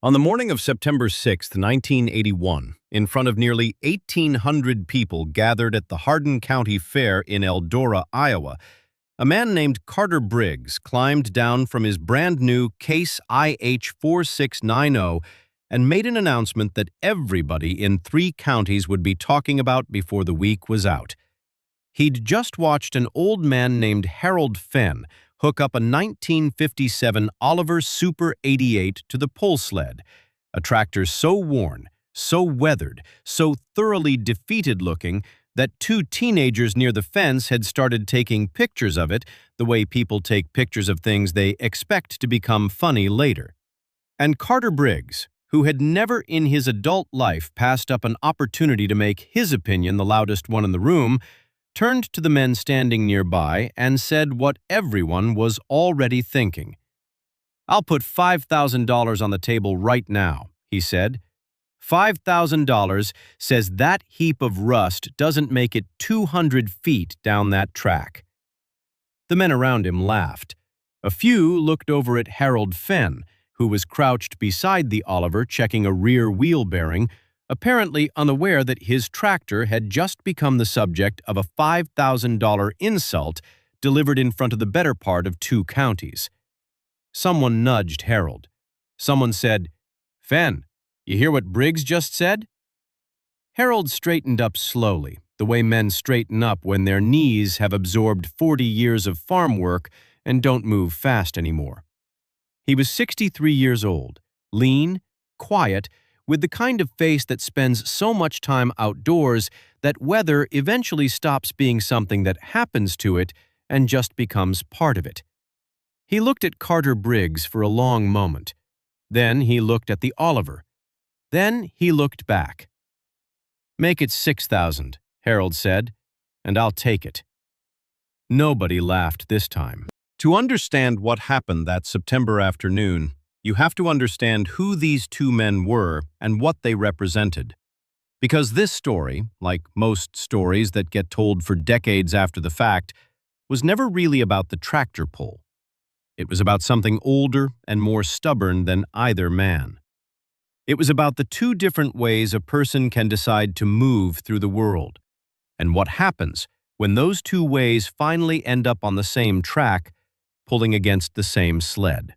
On the morning of September 6, 1981, in front of nearly 1,800 people gathered at the Hardin County Fair in Eldora, Iowa, a man named Carter Briggs climbed down from his brand-new Case IH4690 and made an announcement that everybody in 3 counties would be talking about before the week was out. He'd just watched an old man named Harold Fenn hook up a 1957 Oliver Super 88 to the pull sled, a tractor so worn, so weathered, so thoroughly defeated-looking that 2 teenagers near the fence had started taking pictures of it the way people take pictures of things they expect to become funny later. And Carter Briggs, who had never in his adult life passed up an opportunity to make his opinion the loudest one in the room, turned to the men standing nearby and said what everyone was already thinking. "I'll put $5,000 on the table right now," he said. $5,000 says that heap of rust doesn't make it 200 feet down that track. The men around him laughed. A few looked over at Harold Fenn, who was crouched beside the Oliver checking a rear wheel bearing, apparently unaware that his tractor had just become the subject of a $5,000 insult delivered in front of the better part of 2 counties. Someone nudged Harold. Someone said, "Fenn, you hear what Briggs just said?" Harold straightened up slowly, the way men straighten up when their knees have absorbed 40 years of farm work and don't move fast anymore. He was 63 years old, lean, quiet, with the kind of face that spends so much time outdoors that weather eventually stops being something that happens to it and just becomes part of it. He looked at Carter Briggs for a long moment. Then he looked at the Oliver. Then he looked back. "Make it 6,000, Harold said, "and I'll take it." Nobody laughed this time. To understand what happened that September afternoon, you have to understand who these 2 men were and what they represented. Because this story, like most stories that get told for decades after the fact, was never really about the tractor pull. It was about something older and more stubborn than either man. It was about the 2 different ways a person can decide to move through the world, and what happens when those 2 ways finally end up on the same track, pulling against the same sled.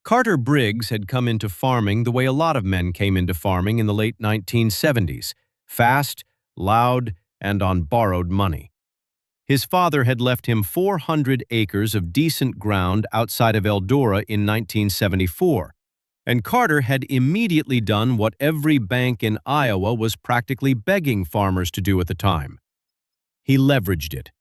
Carter Briggs had come into farming the way a lot of men came into farming in the late 1970s, fast, loud, and on borrowed money. His father had left him 400 acres of decent ground outside of Eldora in 1974, and Carter had immediately done what every bank in Iowa was practically begging farmers to do at the time. He leveraged it.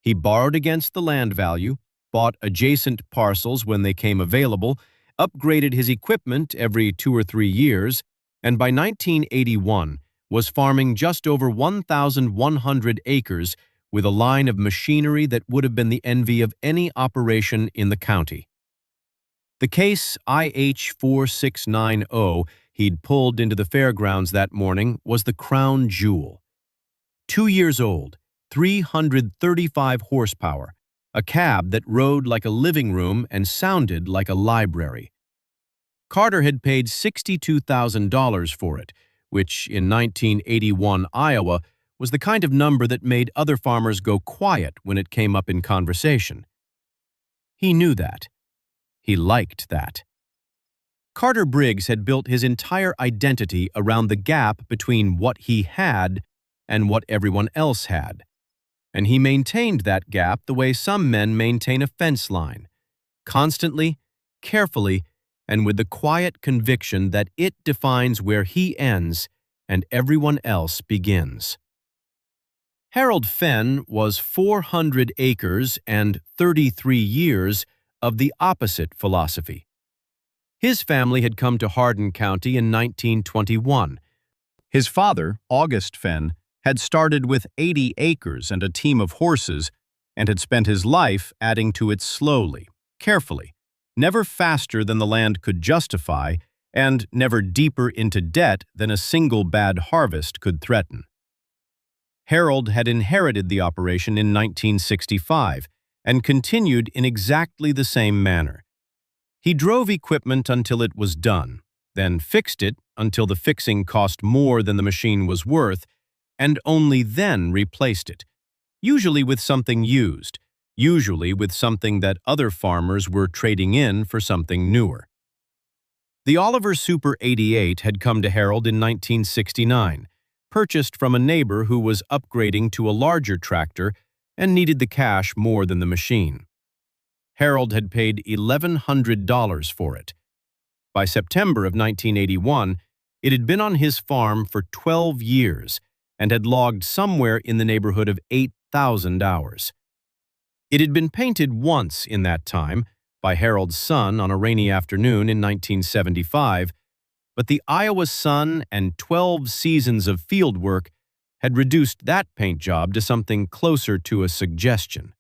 He borrowed against the land value, bought adjacent parcels when they came available, upgraded his equipment every 2 or 3 years, and by 1981 was farming just over 1,100 acres with a line of machinery that would have been the envy of any operation in the county. The Case IH4690 he'd pulled into the fairgrounds that morning was the crown jewel. 2 years old, 335 horsepower, a cab that rode like a living room and sounded like a library. Carter had paid $62,000 for it, which in 1981 Iowa was the kind of number that made other farmers go quiet when it came up in conversation. He knew that. He liked that. Carter Briggs had built his entire identity around the gap between what he had and what everyone else had. And he maintained that gap the way some men maintain a fence line, constantly, carefully, and with the quiet conviction that it defines where he ends and everyone else begins. Harold Fenn was 400 acres and 33 years of the opposite philosophy. His family had come to Hardin County in 1921. His father, August Fenn, had started with 80 acres and a team of horses and had spent his life adding to it slowly, carefully, never faster than the land could justify and never deeper into debt than a single bad harvest could threaten. Harold had inherited the operation in 1965 and continued in exactly the same manner. He drove equipment until it was done, then fixed it until the fixing cost more than the machine was worth, and only then replaced it, usually with something used, usually with something that other farmers were trading in for something newer. The Oliver Super 88 had come to Harold in 1969, purchased from a neighbor who was upgrading to a larger tractor and needed the cash more than the machine. Harold had paid $1,100 for it. By September of 1981, it had been on his farm for 12 years and had logged somewhere in the neighborhood of 8,000 hours. It had been painted once in that time by Harold's son on a rainy afternoon in 1975, but the Iowa sun and 12 seasons of field work had reduced that paint job to something closer to a suggestion.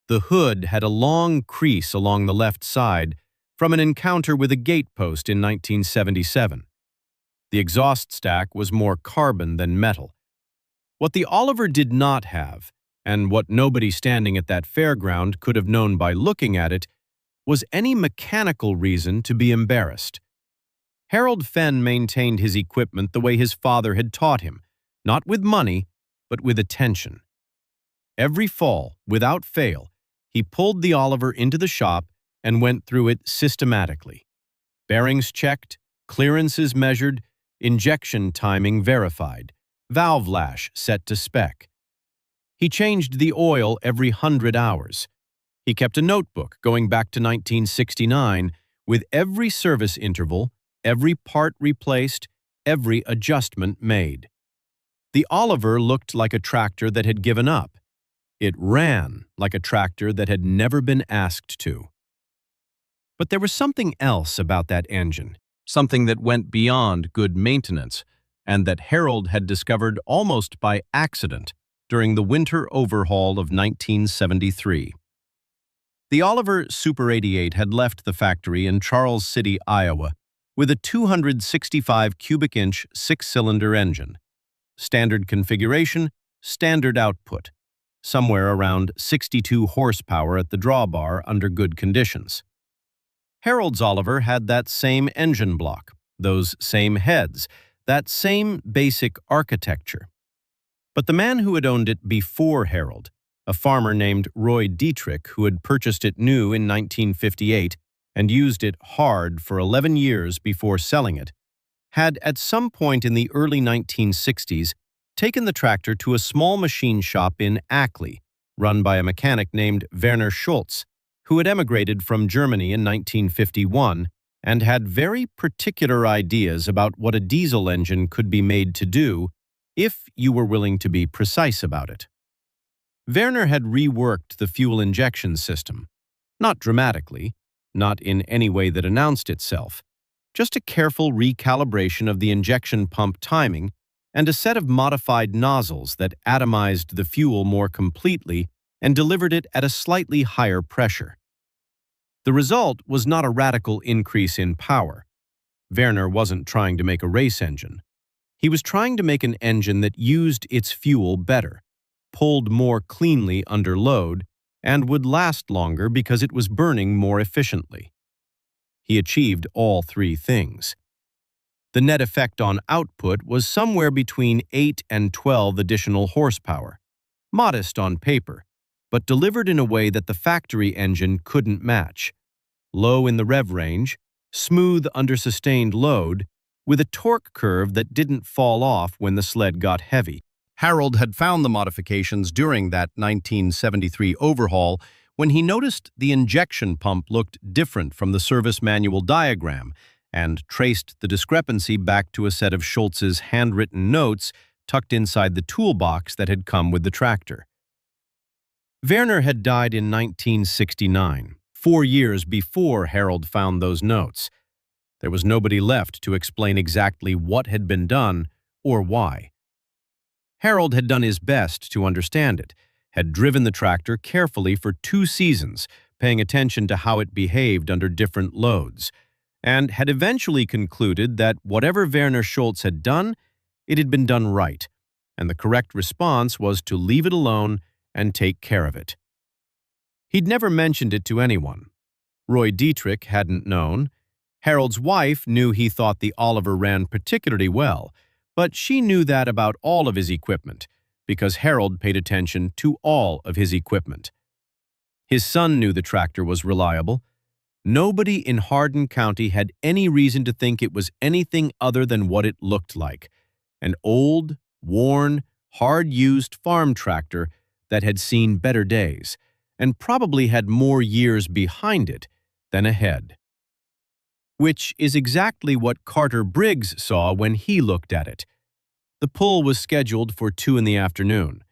The hood had a long crease along the left side from an encounter with a gate post in 1977. The exhaust stack was more carbon than metal. What the Oliver did not have, and what nobody standing at that fairground could have known by looking at it, was any mechanical reason to be embarrassed. Harold Fenn maintained his equipment the way his father had taught him, not with money, but with attention. Every fall, without fail, he pulled the Oliver into the shop and went through it systematically. Bearings checked, clearances measured, injection timing verified, valve lash set to spec. He changed the oil every 100 hours. He kept a notebook going back to 1969 with every service interval, every part replaced, every adjustment made. The Oliver looked like a tractor that had given up. It ran like a tractor that had never been asked to. But there was something else about that engine, something that went beyond good maintenance, and that Harold had discovered almost by accident during the winter overhaul of 1973. The Oliver Super 88 had left the factory in Charles City, Iowa, with a 265 cubic inch six-cylinder engine. Standard configuration, standard output, somewhere around 62 horsepower at the drawbar under good conditions. Harold's Oliver had that same engine block, those same heads, that same basic architecture. But the man who had owned it before Harold, a farmer named Roy Dietrich who had purchased it new in 1958 and used it hard for 11 years before selling it, had at some point in the early 1960s taken the tractor to a small machine shop in Ackley, run by a mechanic named Werner Schultz, who had emigrated from Germany in 1951 and had very particular ideas about what a diesel engine could be made to do if you were willing to be precise about it. Werner had reworked the fuel injection system, not dramatically, not in any way that announced itself, just a careful recalibration of the injection pump timing and a set of modified nozzles that atomized the fuel more completely and delivered it at a slightly higher pressure. The result was not a radical increase in power. Werner wasn't trying to make a race engine. He was trying to make an engine that used its fuel better, pulled more cleanly under load, and would last longer because it was burning more efficiently. He achieved all three things. The net effect on output was somewhere between 8 and 12 additional horsepower, modest on paper, but delivered in a way that the factory engine couldn't match. Low in the rev range, smooth under sustained load, with a torque curve that didn't fall off when the sled got heavy. Harold had found the modifications during that 1973 overhaul when he noticed the injection pump looked different from the service manual diagram and traced the discrepancy back to a set of Schultz's handwritten notes tucked inside the toolbox that had come with the tractor. Werner had died in 1969, 4 years before Harold found those notes. There was nobody left to explain exactly what had been done or why. Harold had done his best to understand it, had driven the tractor carefully for 2 seasons, paying attention to how it behaved under different loads, and had eventually concluded that whatever Werner Schultz had done, it had been done right, and the correct response was to leave it alone and take care of it. He'd never mentioned it to anyone. Roy Dietrich hadn't known. Harold's wife knew he thought the Oliver ran particularly well, but she knew that about all of his equipment, because Harold paid attention to all of his equipment. His son knew the tractor was reliable. Nobody in Hardin County had any reason to think it was anything other than what it looked like: an old, worn, hard-used farm tractor that had seen better days, and probably had more years behind it than ahead. Which is exactly what Carter Briggs saw when he looked at it. The pull was scheduled for 2 in the afternoon.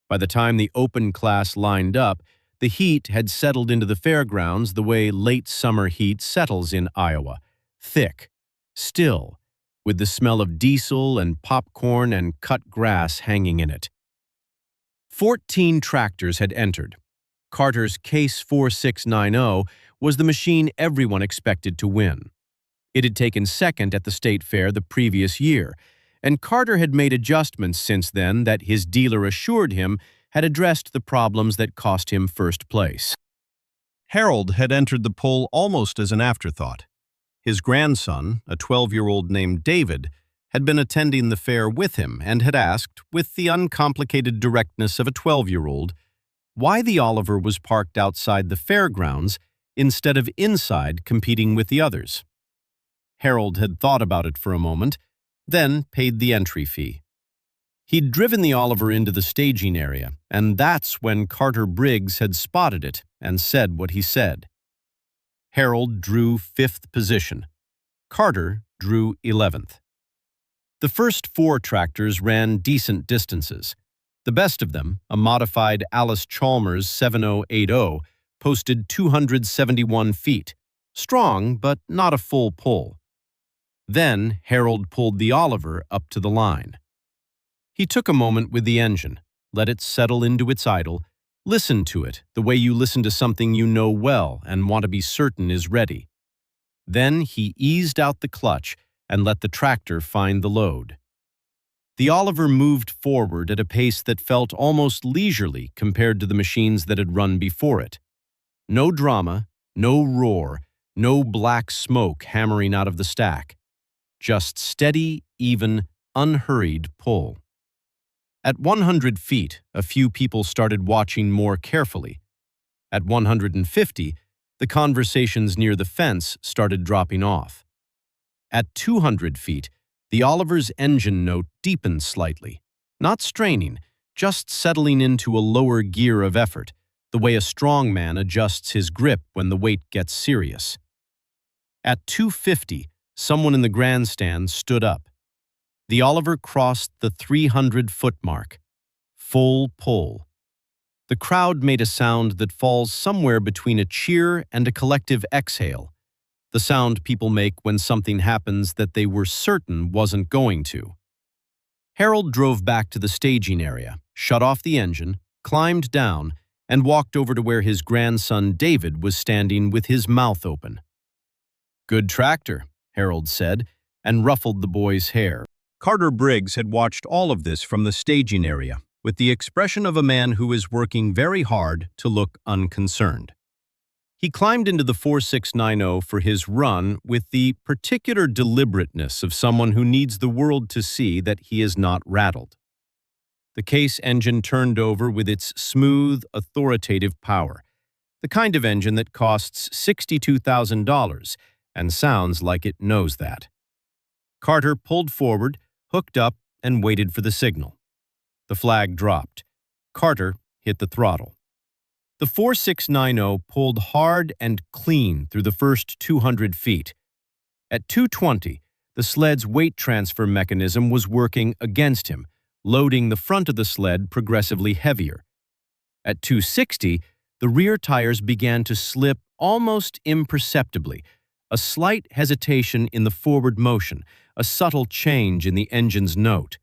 By the time the open class lined up, the heat had settled into the fairgrounds the way late summer heat settles in Iowa: thick, still, with the smell of diesel and popcorn and cut grass hanging in it. 14 tractors had entered. Carter's Case 4690 was the machine everyone expected to win. It had taken second at the state fair the previous year, and Carter had made adjustments since then that his dealer assured him had addressed the problems that cost him first place. Harold had entered the poll almost as an afterthought. His grandson, a 12-year-old named David, had been attending the fair with him and had asked, with the uncomplicated directness of a 12-year-old, why the Oliver was parked outside the fairgrounds instead of inside competing with the others. Harold had thought about it for a moment, then paid the entry fee. He'd driven the Oliver into the staging area, and that's when Carter Briggs had spotted it and said what he said. Harold drew 5th position. Carter drew 11th. The first 4 tractors ran decent distances. The best of them, a modified Alice Chalmers 7080, posted 271 feet. Strong, but not a full pull. Then Harold pulled the Oliver up to the line. He took a moment with the engine, let it settle into its idle, listened to it the way you listen to something you know well and want to be certain is ready. Then he eased out the clutch and let the tractor find the load. The Oliver moved forward at a pace that felt almost leisurely compared to the machines that had run before it. No drama, no roar, no black smoke hammering out of the stack. Just steady, even, unhurried pull. At 100 feet, a few people started watching more carefully. At 150, the conversations near the fence started dropping off. At 200 feet, the Oliver's engine note deepened slightly, not straining, just settling into a lower gear of effort, the way a strong man adjusts his grip when the weight gets serious. At 250, someone in the grandstand stood up. The Oliver crossed the 300-foot mark. Full pull. The crowd made a sound that falls somewhere between a cheer and a collective exhale, the sound people make when something happens that they were certain wasn't going to. Harold drove back to the staging area, shut off the engine, climbed down, and walked over to where his grandson David was standing with his mouth open. "Good tractor," Harold said, and ruffled the boy's hair. Carter Briggs had watched all of this from the staging area, with the expression of a man who is working very hard to look unconcerned. He climbed into the 4690 for his run with the particular deliberateness of someone who needs the world to see that he is not rattled. The Case engine turned over with its smooth, authoritative power, the kind of engine that costs $62,000 and sounds like it knows that. Carter pulled forward, hooked up, and waited for the signal. The flag dropped. Carter hit the throttle. The 4690 pulled hard and clean through the first 200 feet. At 220, the sled's weight transfer mechanism was working against him, loading the front of the sled progressively heavier. At 260, the rear tires began to slip almost imperceptibly, a slight hesitation in the forward motion, a subtle change in the engine's note.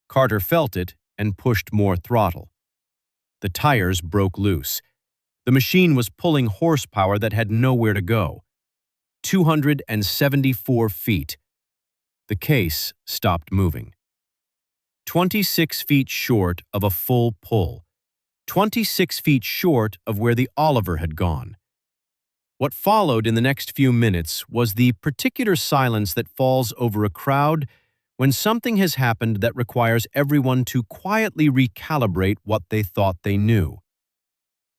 Carter felt it and pushed more throttle. The tires broke loose. The machine was pulling horsepower that had nowhere to go. 274 feet. The Case stopped moving. 26 feet short of a full pull. 26 feet short of where the Oliver had gone. What followed in the next few minutes was the particular silence that falls over a crowd when something has happened that requires everyone to quietly recalibrate what they thought they knew.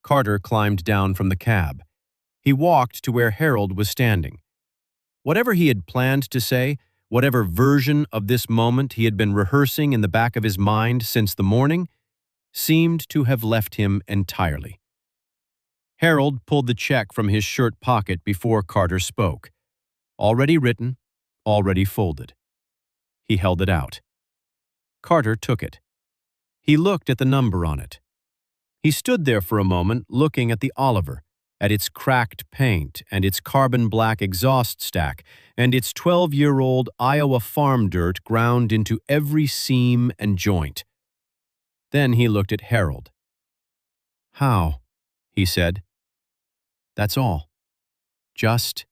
Carter climbed down from the cab. He walked to where Harold was standing. Whatever he had planned to say, whatever version of this moment he had been rehearsing in the back of his mind since the morning, seemed to have left him entirely. Harold pulled the check from his shirt pocket before Carter spoke. Already written, already folded. He held it out. Carter took it. He looked at the number on it. He stood there for a moment looking at the Oliver, at its cracked paint and its carbon black exhaust stack and its 12-year-old Iowa farm dirt ground into every seam and joint. Then he looked at Harold. "How?" he said. "That's all. Just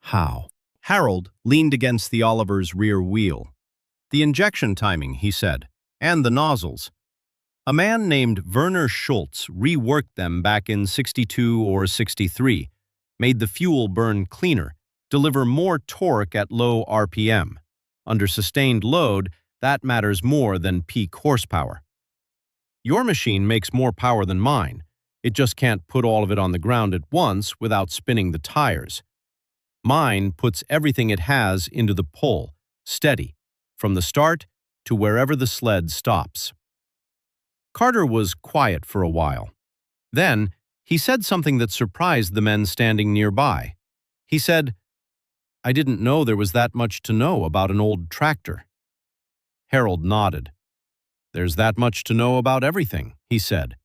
how?" Harold leaned against the Oliver's rear wheel. "The injection timing," he said, "and the nozzles. A man named Werner Schultz reworked them back in '62 or '63, made the fuel burn cleaner, deliver more torque at low RPM. Under sustained load, that matters more than peak horsepower. Your machine makes more power than mine. It just can't put all of it on the ground at once without spinning the tires. Mine puts everything it has into the pull, steady, from the start to wherever the sled stops." Carter was quiet for a while. Then, he said something that surprised the men standing nearby. He said, "I didn't know there was that much to know about an old tractor." Harold nodded. "There's that much to know about everything," he said.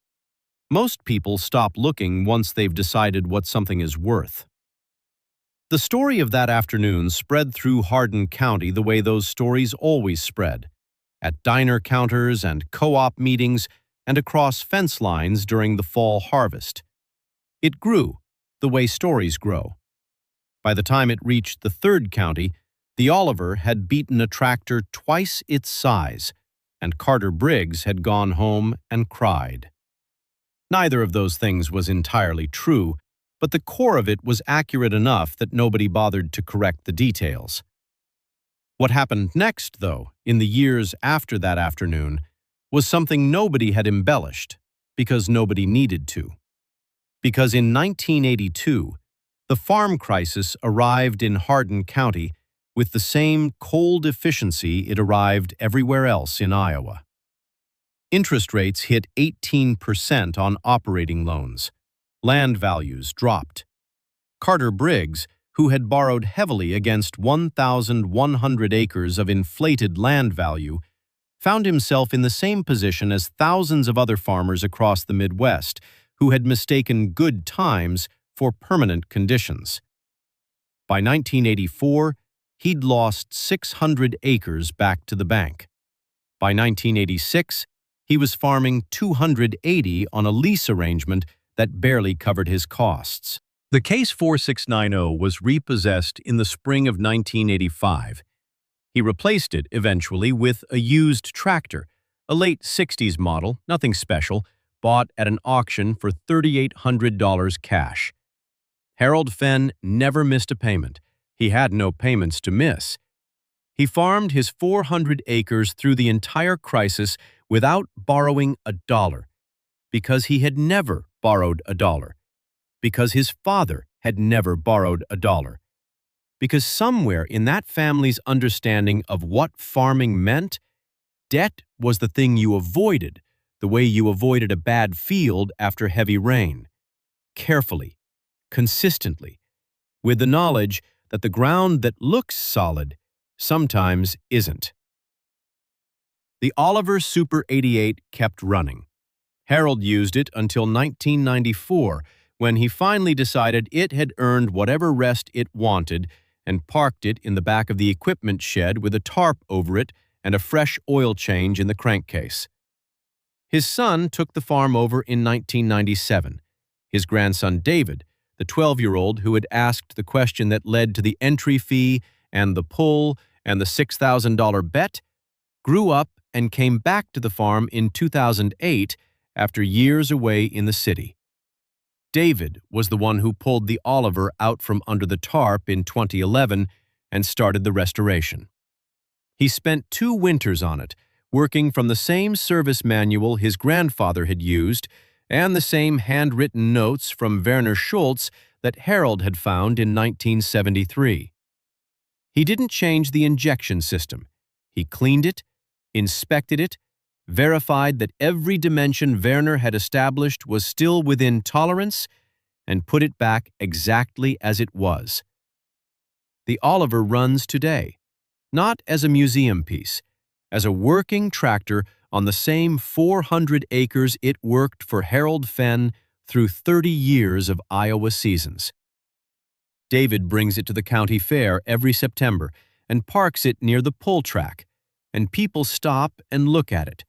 "Most people stop looking once they've decided what something is worth." The story of that afternoon spread through Hardin County the way those stories always spread, at diner counters and co-op meetings and across fence lines during the fall harvest. It grew, the way stories grow. By the time it reached the third county, the Oliver had beaten a tractor twice its size, and Carter Briggs had gone home and cried. Neither of those things was entirely true, but the core of it was accurate enough that nobody bothered to correct the details. What happened next, though, in the years after that afternoon, was something nobody had embellished, because nobody needed to. Because in 1982, the farm crisis arrived in Hardin County with the same cold efficiency it arrived everywhere else in Iowa. Interest rates hit 18% on operating loans. Land values dropped. Carter Briggs, who had borrowed heavily against 1,100 acres of inflated land value, found himself in the same position as thousands of other farmers across the Midwest who had mistaken good times for permanent conditions. By 1984, he'd lost 600 acres back to the bank. By 1986, he was farming 280 on a lease arrangement that barely covered his costs. The case 4690 was repossessed in the spring of 1985. He replaced it eventually with a used tractor, a late 60s model, nothing special, bought at an auction for $3,800 cash. Harold Fenn never missed a payment. He had no payments to miss. He farmed his 400 acres through the entire crisis without borrowing a dollar, because he had never borrowed a dollar, because his father had never borrowed a dollar, because somewhere in that family's understanding of what farming meant, debt was the thing you avoided, the way you avoided a bad field after heavy rain. Carefully, consistently, with the knowledge that the ground that looks solid sometimes isn't. The Oliver Super 88 kept running. Harold used it until 1994, when he finally decided it had earned whatever rest it wanted and parked it in the back of the equipment shed with a tarp over it and a fresh oil change in the crankcase. His son took the farm over in 1997. His grandson David, the 12-year-old who had asked the question that led to the entry fee and the pull and the $6,000 bet, grew up and came back to the farm in 2008 after years away in the city. David was the one who pulled the Oliver out from under the tarp in 2011 and started the restoration. He spent 2 winters on it, working from the same service manual his grandfather had used and the same handwritten notes from Werner Schultz that Harold had found in 1973. He didn't change the injection system. He cleaned it, inspected it, verified that every dimension Werner had established was still within tolerance, and put it back exactly as it was. The Oliver runs today, not as a museum piece, as a working tractor on the same 400 acres it worked for Harold Fenn through 30 years of Iowa seasons. David brings it to the county fair every September and parks it near the pull track, and people stop and look at it.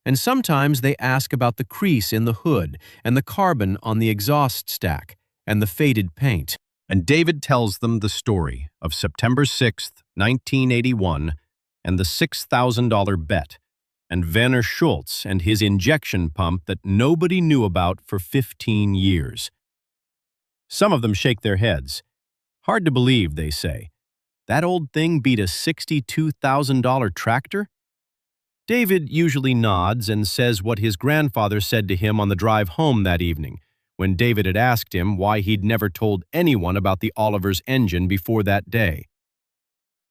And sometimes they ask about the crease in the hood and the carbon on the exhaust stack and the faded paint. And David tells them the story of September 6, 1981, and the $6,000 bet, and Werner Schultz and his injection pump that nobody knew about for 15 years. Some of them shake their heads. Hard to believe, they say. That old thing beat a $62,000 tractor? David usually nods and says what his grandfather said to him on the drive home that evening, when David had asked him why he'd never told anyone about the Oliver's engine before that day.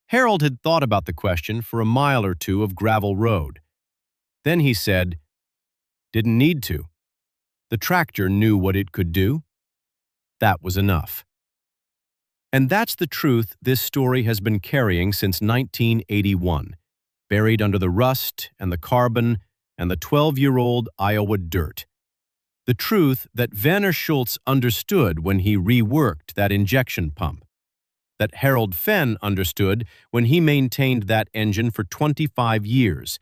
Harold had thought about the question for a mile or 2 of gravel road. Then he said, "Didn't need to. The tractor knew what it could do. That was enough." And that's the truth this story has been carrying since 1981. Buried under the rust and the carbon and the 12-year-old Iowa dirt. The truth that Werner Schultz understood when he reworked that injection pump. That Harold Fenn understood when he maintained that engine for 25 years.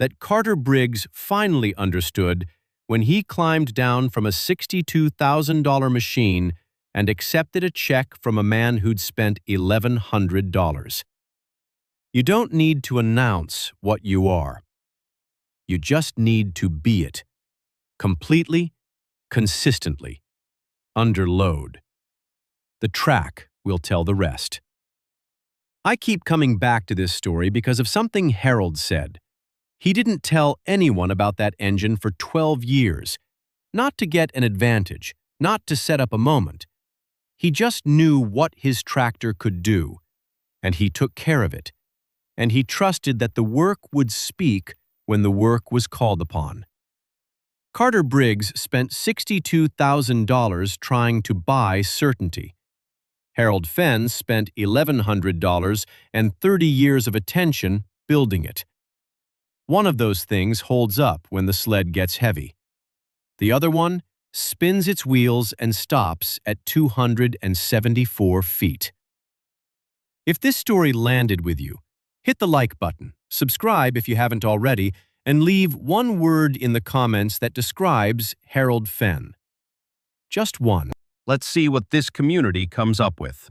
That Carter Briggs finally understood when he climbed down from a $62,000 machine and accepted a check from a man who'd spent $1,100. You don't need to announce what you are. You just need to be it. Completely, consistently, under load. The track will tell the rest. I keep coming back to this story because of something Harold said. He didn't tell anyone about that engine for 12 years, not to get an advantage, not to set up a moment. He just knew what his tractor could do, and he took care of it. And he trusted that the work would speak when the work was called upon. Carter Briggs spent $62,000 trying to buy certainty. Harold Fenn spent $1,100 and 30 years of attention building it. One of those things holds up when the sled gets heavy. The other one spins its wheels and stops at 274 feet. If this story landed with you, hit the like button, subscribe if you haven't already, and leave one word in the comments that describes Harold Fenn. Just one. Let's see what this community comes up with.